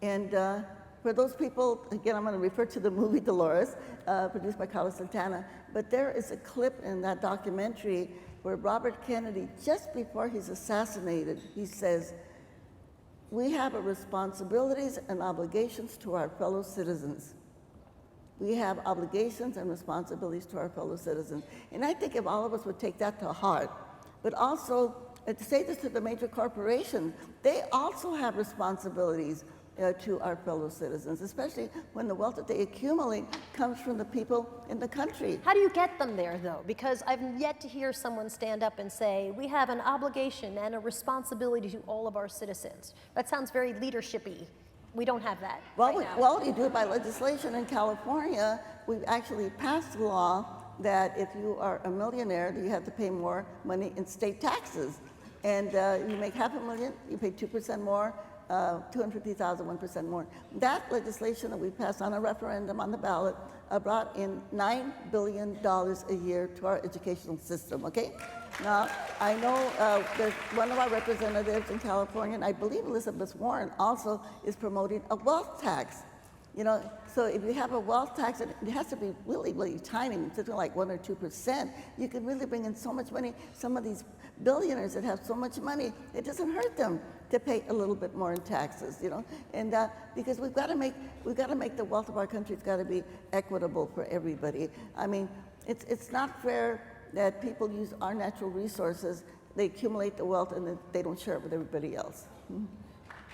Speaker 3: And for those people, again, I'm going to refer to the movie Dolores, produced by Carlos Santana, but there is a clip in that documentary where Robert Kennedy, just before he's assassinated, he says, we have a responsibilities and obligations to our fellow citizens. We have obligations and responsibilities to our fellow citizens. And I think if all of us would take that to heart, but also to say this to the major corporations, they also have responsibilities to our fellow citizens, especially when the wealth that they accumulate comes from the people in the country.
Speaker 2: How do you get them there, though? Because I've yet to hear someone stand up and say, we have an obligation and a responsibility to all of our citizens. That sounds very leadership-y. We don't have that right now.
Speaker 3: Well, you do it by legislation. In California, we've actually passed a law that if you are a millionaire, you have to pay more money in state taxes. And you make $500,000, you pay 2% more, 250,000, 1% more. That legislation that we passed on a referendum on the ballot brought in $9 billion a year to our educational system, okay? Now, I know there's one of our representatives in California, and I believe Elizabeth Warren also is promoting a wealth tax. You know, so if you have a wealth tax, it has to be really, really tiny, something like 1 or 2%. You can really bring in so much money. Some of these billionaires that have so much money, it doesn't hurt them to pay a little bit more in taxes, you know. And because we've got to make the wealth of our country, it's got to be equitable for everybody. I mean, it's not fair that people use our natural resources, they accumulate the wealth, and then they don't share it with everybody else.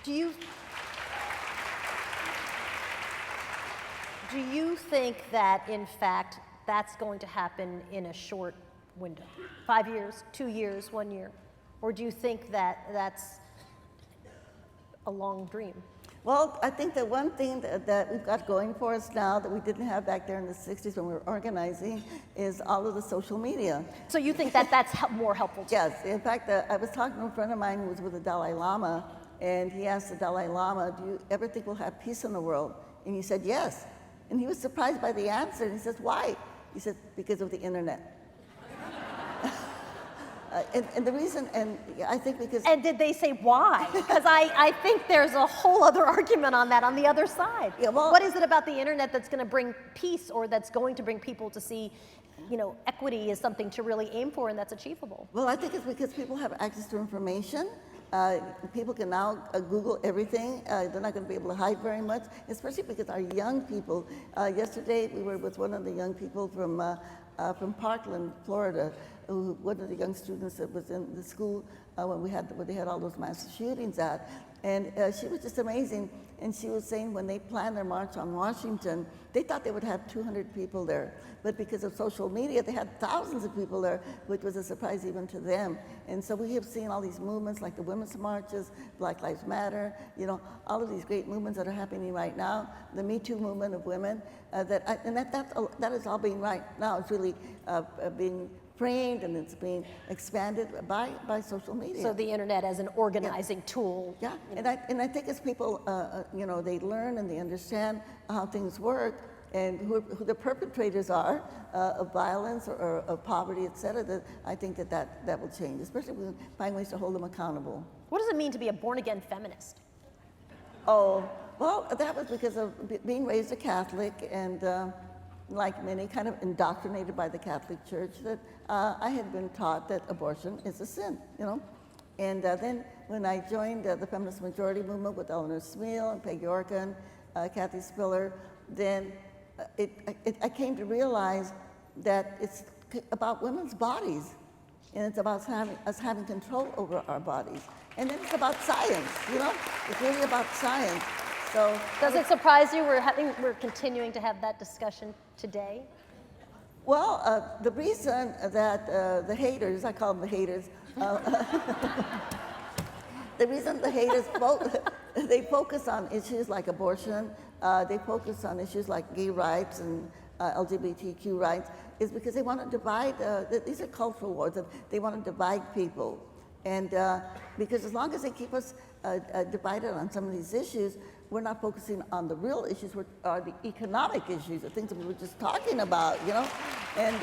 Speaker 2: Do you think that, in fact, that's going to happen in a short window? 5 years, 2 years, 1 year? Or do you think that that's a long dream?
Speaker 3: Well, I think that one thing that we've got going for us now that we didn't have back there in the 60s when we were organizing is all of the social media.
Speaker 2: So you think that that's more helpful too?
Speaker 3: Yes. In fact, I was talking to a friend of mine who was with the Dalai Lama, and he asked the Dalai Lama, do you ever think we'll have peace in the world? And he said, yes. And he was surprised by the answer, and he says, why? He said, because of the internet. And the reason, and I think because...
Speaker 2: And did they say why? Because I think there's a whole other argument on that on the other side.
Speaker 3: Yeah, well,
Speaker 2: what is it about the internet that's going to bring peace, or that's going to bring people to see, you know, equity is something to really aim for and that's achievable?
Speaker 3: Well, I think it's because people have access to information. People can now Google everything. They're not going to be able to hide very much, especially because our young people. Yesterday, we were with one of the young people from Parkland, Florida, one of the young students that was in the school when they had all those mass shootings at. And she was just amazing. And she was saying when they planned their march on Washington, they thought they would have 200 people there. But because of social media, they had thousands of people there, which was a surprise even to them. And so we have seen all these movements like the women's marches, Black Lives Matter, you know, all of these great movements that are happening right now, the Me Too movement of women, that is all being right now. It's really being framed and it's being expanded by social media.
Speaker 2: So the internet as an organizing tool.
Speaker 3: Yeah, and I think as people, you know, they learn and they understand how things work and who the perpetrators are of violence or of poverty, et cetera, that I think that will change, especially if we find ways to hold them accountable.
Speaker 2: What does it mean to be a born-again feminist?
Speaker 3: Oh, well, that was because of being raised a Catholic and like many, kind of indoctrinated by the Catholic Church, that I had been taught that abortion is a sin, you know? And then when I joined the feminist majority movement with Eleanor Smeal and Peg Yorkin, Kathy Spiller, then I came to realize that it's about women's bodies, and it's about us having control over our bodies. And then it's about science, you know? It's really about science. So
Speaker 2: does it surprise you we're continuing to have that discussion today?
Speaker 3: Well, the reason that the haters, I call them the haters, the reason the haters they focus on issues like abortion, they focus on issues like gay rights and LGBTQ rights, is because they want to divide. These are cultural wars. They want to divide people, and because as long as they keep us divided on some of these issues, we're not focusing on the real issues, which are the economic issues, the things that we were just talking about, you know? And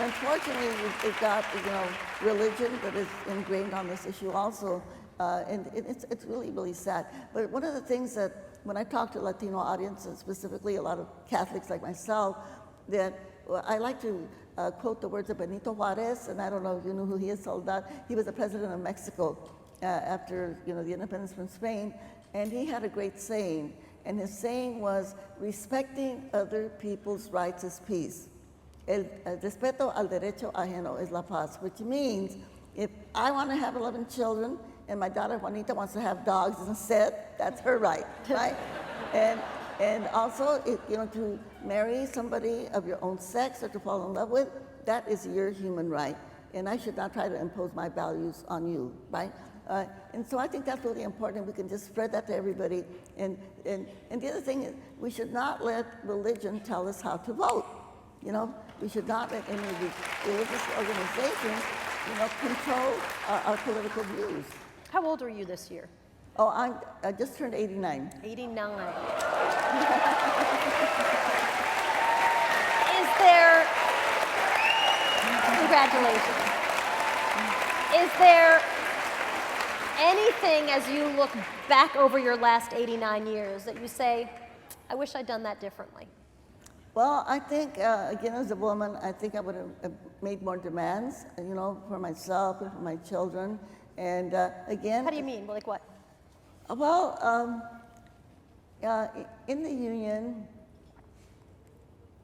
Speaker 3: unfortunately, we've got, you know, religion that is ingrained on this issue also, and it's really, really sad. But one of the things that, when I talk to Latino audiences, specifically a lot of Catholics like myself, that I like to quote the words of Benito Juarez, and I don't know if you know who he is, Soledad. He was the president of Mexico. after the independence from Spain, and he had a great saying, and his saying was, respecting other people's rights is peace. El respeto al derecho ajeno es la paz, which means if I want to have 11 children and my daughter Juanita wants to have dogs instead, that's her right, right? And also, to marry somebody of your own sex or to fall in love with, that is your human right. And I should not try to impose my values on you, right? And so I think that's really important. We can just spread that to everybody. And the other thing is, we should not let religion tell us how to vote. We should not let any of these religious organizations, control our political views.
Speaker 2: How old are you this year?
Speaker 3: Oh, I just turned 89.
Speaker 2: 89. Is there, congratulations. Is there anything as you look back over your last 89 years that you say, I wish I'd done that differently?
Speaker 3: Well, I think, again, as a woman, I think I would have made more demands, for myself and for my children. And again...
Speaker 2: How do you mean? Like what?
Speaker 3: Well, in the union,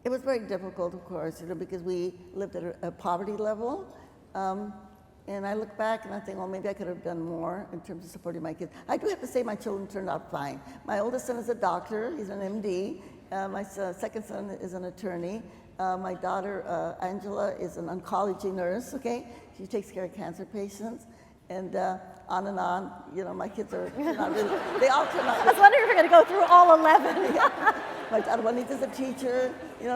Speaker 3: it was very difficult, of course, because we lived at a poverty level. And I look back and I think, well, maybe I could have done more in terms of supporting my kids. I do have to say my children turned out fine. My oldest son is a doctor, he's an MD. My second son is an attorney. My daughter, Angela, is an oncology nurse, okay? She takes care of cancer patients. And on and on, my kids are not really, they all turn out.
Speaker 2: I was wondering if you're going to go through all 11.
Speaker 3: Yeah. My daughter Juanita's a teacher,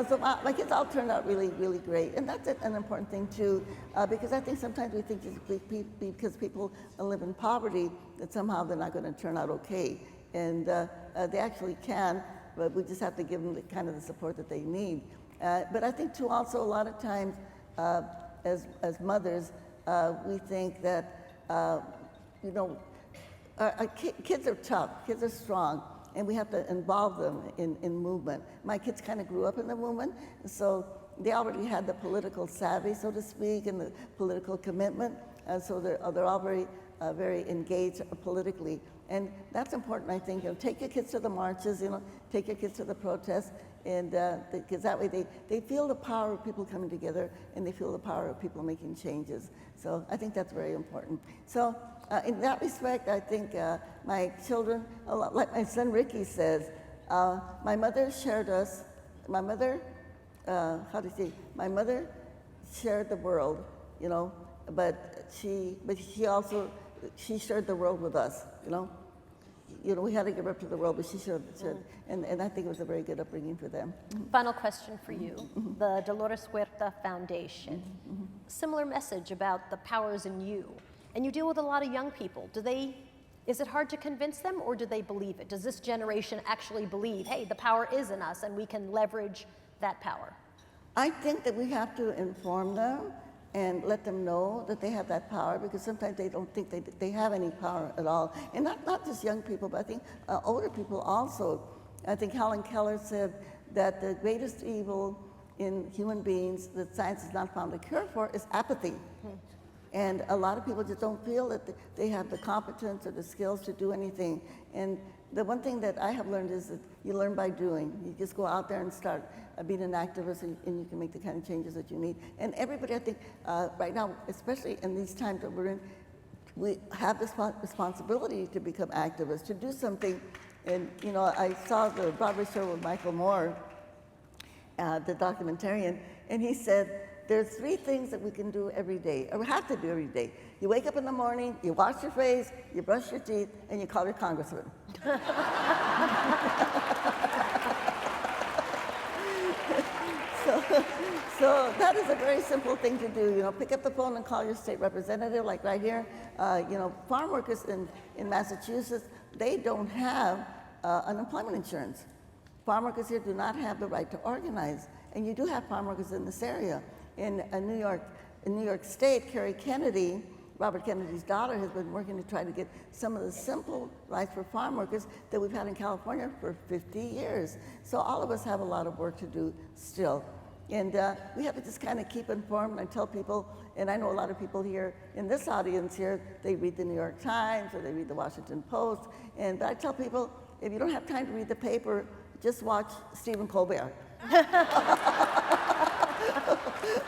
Speaker 3: so my kids all turned out really, really great. And that's an important thing too, because I think sometimes we think just because people live in poverty that somehow they're not going to turn out okay. And they actually can, but we just have to give them the kind of the support that they need. But I think too also a lot of times as mothers, we think that kids are tough, kids are strong, and we have to involve them in movement. My kids kind of grew up in the movement, so they already had the political savvy, so to speak, and the political commitment, so they're all very engaged politically. And that's important, I think. Take your kids to the marches, take your kids to the protests, and because that way they feel the power of people coming together, and they feel the power of people making changes. So I think that's very important. So in that respect, I think my children, like my son Ricky says, my mother shared us. My mother, my mother shared the world, but she shared the world with us, we had to give up to the world, but she shared, and I think it was a very good upbringing for them.
Speaker 2: Final question for you. The Dolores Huerta Foundation, similar message about the powers in you. And you deal with a lot of young people. Is it hard to convince them, or do they believe it? Does this generation actually believe, hey, the power is in us and we can leverage that power?
Speaker 3: I think that we have to inform them and let them know that they have that power, because sometimes they don't think they have any power at all. And not just young people, but I think older people also. I think Helen Keller said that the greatest evil in human beings that science has not found a cure for is apathy. And a lot of people just don't feel that they have the competence or the skills to do anything. And the one thing that I have learned is that you learn by doing. You just go out there and start being an activist, and you can make the kind of changes that you need. And everybody, I think, right now, especially in these times that we're in, we have this responsibility to become activists, to do something. And, I saw the Broadway show with Michael Moore, the documentarian, and he said, there's 3 things that we can do every day, or we have to do every day. You wake up in the morning, you wash your face, you brush your teeth, and you call your congressman. So that is a very simple thing to do. Pick up the phone and call your state representative, like right here. Farm workers in Massachusetts, they don't have unemployment insurance. Farm workers here do not have the right to organize, and you do have farm workers in this area. In New York State, Carrie Kennedy, Robert Kennedy's daughter, has been working to try to get some of the simple rights for farm workers that we've had in California for 50 years. So all of us have a lot of work to do still. And we have to just kind of keep informed and tell people, and I know a lot of people here in this audience here, they read the New York Times or they read the Washington Post, but I tell people, if you don't have time to read the paper, just watch Stephen Colbert.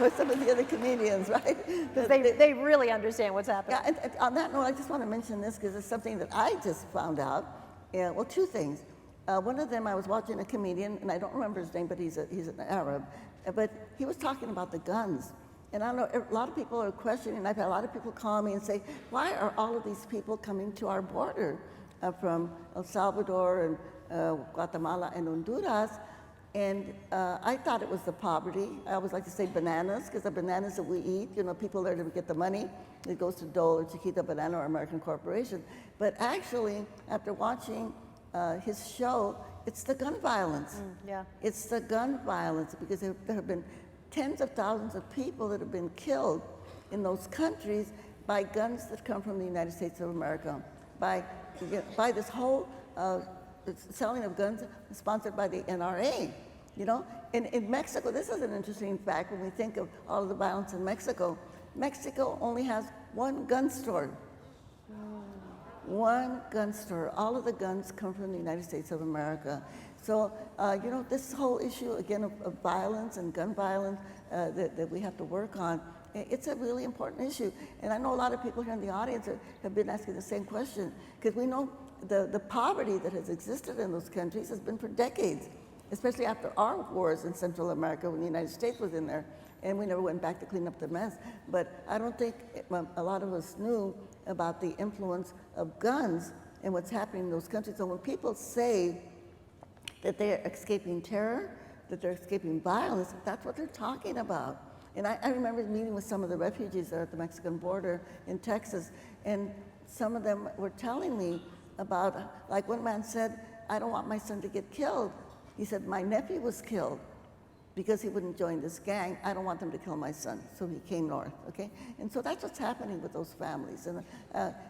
Speaker 3: Or some of the other comedians, right?
Speaker 2: They really understand what's happening.
Speaker 3: Yeah, and on that note, I just want to mention this because it's something that I just found out. Well, two things. One of them, I was watching a comedian, and I don't remember his name, but he's an Arab, but he was talking about the guns. And I know a lot of people are questioning, I've had a lot of people call me and say, why are all of these people coming to our border from El Salvador and Guatemala and Honduras? And I thought it was the poverty. I always like to say bananas, because the bananas that we eat, you know, people there to get the money. It goes to Dole or Chiquita Banana or American Corporation. But actually, after watching his show, it's the gun violence.
Speaker 2: Yeah.
Speaker 3: It's the gun violence, because there have been tens of thousands of people that have been killed in those countries by guns that come from the United States of America, by this whole selling of guns sponsored by the NRA, you know? In Mexico, this is an interesting fact when we think of all of the violence in Mexico. Mexico only has one gun store. One gun store. All of the guns come from the United States of America. So, you know, this whole issue, again, of violence and gun violence that we have to work on, it's a really important issue. And I know a lot of people here in the audience have been asking the same question, because we know the poverty that has existed in those countries has been for decades, especially after our wars in Central America when the United States was in there, and we never went back to clean up the mess. But I don't think a lot of us knew about the influence of guns and what's happening in those countries. So when people say that they're escaping terror, that they're escaping violence, that's what they're talking about. And I remember meeting with some of the refugees there at the Mexican border in Texas, and some of them were telling me about, like one man said, I don't want my son to get killed. He said, my nephew was killed because he wouldn't join this gang. I don't want them to kill my son. So he came north, okay? And so that's what's happening with those families. And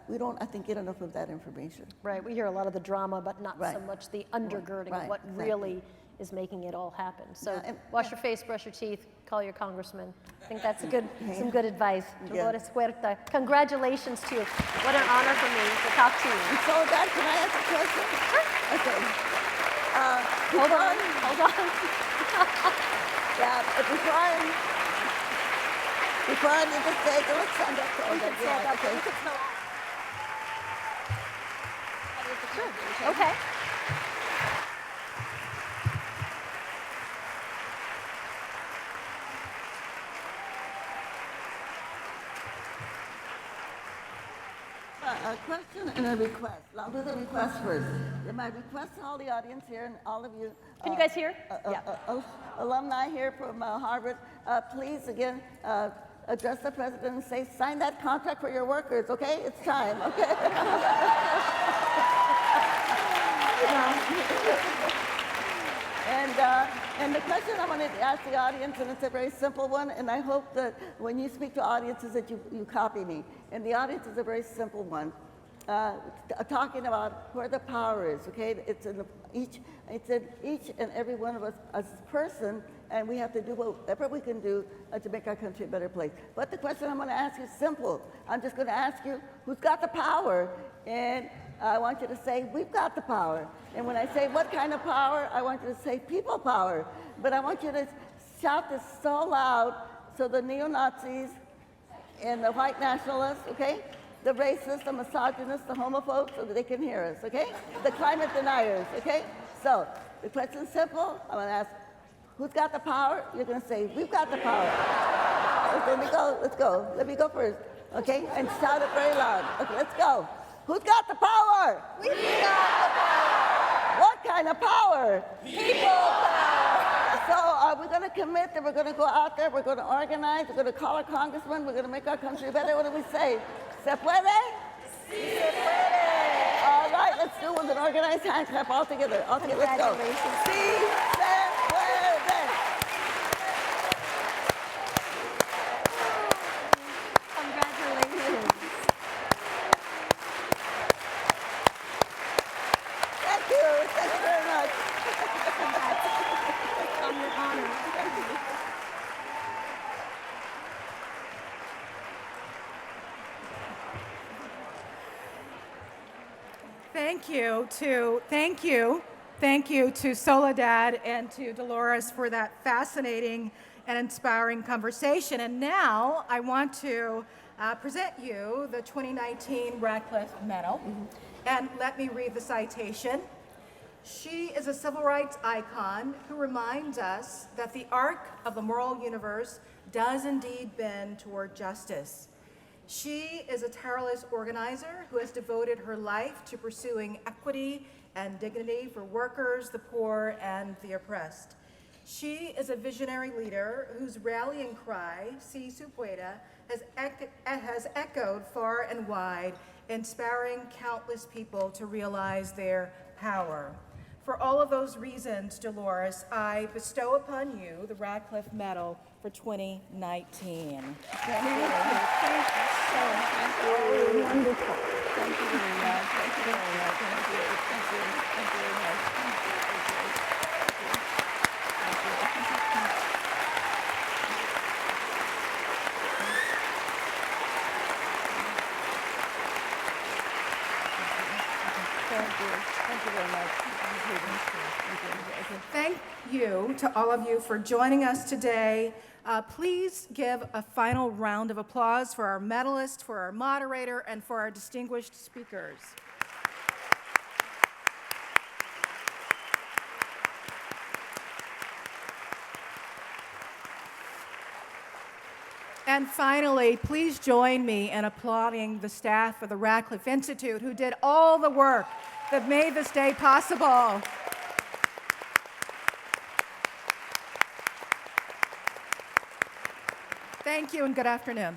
Speaker 3: we don't, I think, get enough of that information.
Speaker 2: Right, we hear a lot of the drama, but not
Speaker 3: Right.
Speaker 2: so much the undergirding
Speaker 3: Right,
Speaker 2: of what
Speaker 3: exactly.
Speaker 2: really is making it all happen. So
Speaker 3: Yeah, and-
Speaker 2: wash your face, brush your teeth, call your congressman. I think that's some good advice.
Speaker 3: Yeah.
Speaker 2: Dolores Huerta, congratulations to you. What an honor for me to talk to you.
Speaker 3: Soledad, can I ask a question? Okay.
Speaker 2: Hold on.
Speaker 3: Yeah, before I need to say, let's stand up.
Speaker 2: You can stand up.
Speaker 3: Okay.
Speaker 2: You can smell Sure. Okay.
Speaker 3: A question and a request. I'll do the request first. And my request to all the audience here and all of you.
Speaker 2: Can you guys hear? Yeah.
Speaker 3: Alumni here from Harvard, please again address the president and say, sign that contract for your workers, okay? It's time, okay? And the question I wanted to ask the audience, and it's a very simple one, and I hope that when you speak to audiences that you copy me. And the audience is a very simple one. Talking about where the power is, okay? It's in each and every one of us as a person, and we have to do whatever we can do to make our country a better place. But the question I'm going to ask you is simple. I'm just going to ask you, who's got the power? And I want you to say, we've got the power. And when I say what kind of power, I want you to say people power. But I want you to shout this so loud so the neo-Nazis and the white nationalists, okay? The racists, the misogynists, the homophobes, so that they can hear us, okay? The climate deniers, okay? So the question's simple. I'm going to ask, who's got the power? You're going to say, we've got the power. Let me go. Let's go. Let me go first, okay? And shout it very loud. Okay, let's go. Who's got the power?
Speaker 2: We got the power.
Speaker 3: What kind of power?
Speaker 2: People power.
Speaker 3: So are we going to commit that we're going to go out there, we're going to organize, we're going to call our congressman, we're going to make our country better? What do we say? ¿Se puede?
Speaker 2: Sí se puede.
Speaker 3: All right, let's do it with an organized hand clap all together. All together, let's go.
Speaker 2: Congratulations.
Speaker 3: Sí se puede.
Speaker 2: Congratulations.
Speaker 3: Thank you. Thank you very much.
Speaker 2: On your honor.
Speaker 1: thank you to Soledad and to Dolores for that fascinating and inspiring conversation. And now I want to present you the 2019 Radcliffe Medal. And let me read the citation. She is a civil rights icon who reminds us that the arc of the moral universe does indeed bend toward justice. She is a tireless organizer who has devoted her life to pursuing equity and dignity for workers, the poor, and the oppressed. She is a visionary leader whose rallying cry, Si Su Pueda, has echoed far and wide, inspiring countless people to realize their power. For all of those reasons, Dolores, I bestow upon you the Radcliffe Medal for 2019.
Speaker 3: Thank you so much. Wonderful. Thank you very much. Thank you very much. Thank you. Thank you. Thank you very much.
Speaker 1: Thank you to all of you for joining us today. Please give a final round of applause for our medalist, for our moderator, and for our distinguished speakers. And finally, please join me in applauding the staff of the Radcliffe Institute who did all the work that made this day possible. Thank you and good afternoon.